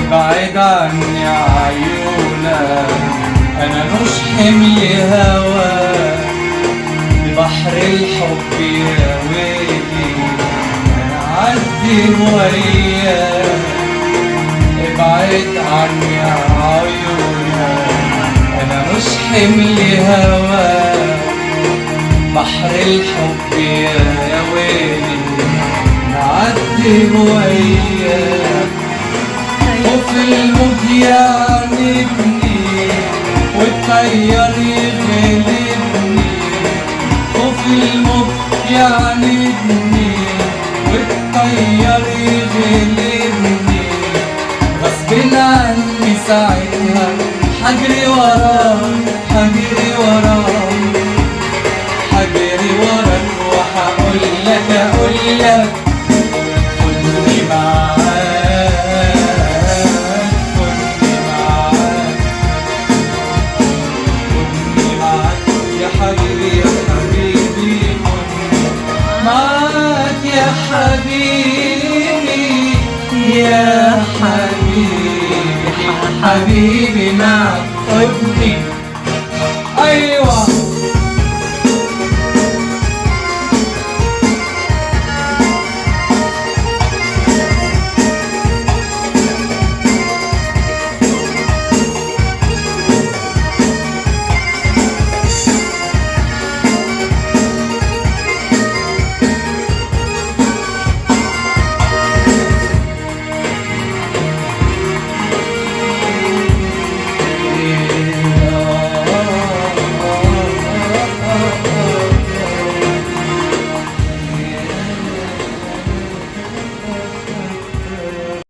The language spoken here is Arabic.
ابعد عني عيونك، انا مش حمل هواك، ببحر الحب يا ويلي انا عدي وياك. ابعد عني عيونك، انا مش حمل هواك، بحر الحب يا ويلي نعدي وياك. خوف الموج يعاندني والطيار يغلبني، خوف الموج يعاندني والطيار يغلبني، غصب عني ساعتها حجري وراك حجري وراك حجري وراك، وحقولك أقولك خدني معاك خدني معاك خدني معاك يا حبيبي يا حبيبي، خدني معاك يا حبيبي يا حبيبي حبيبي معاك خدني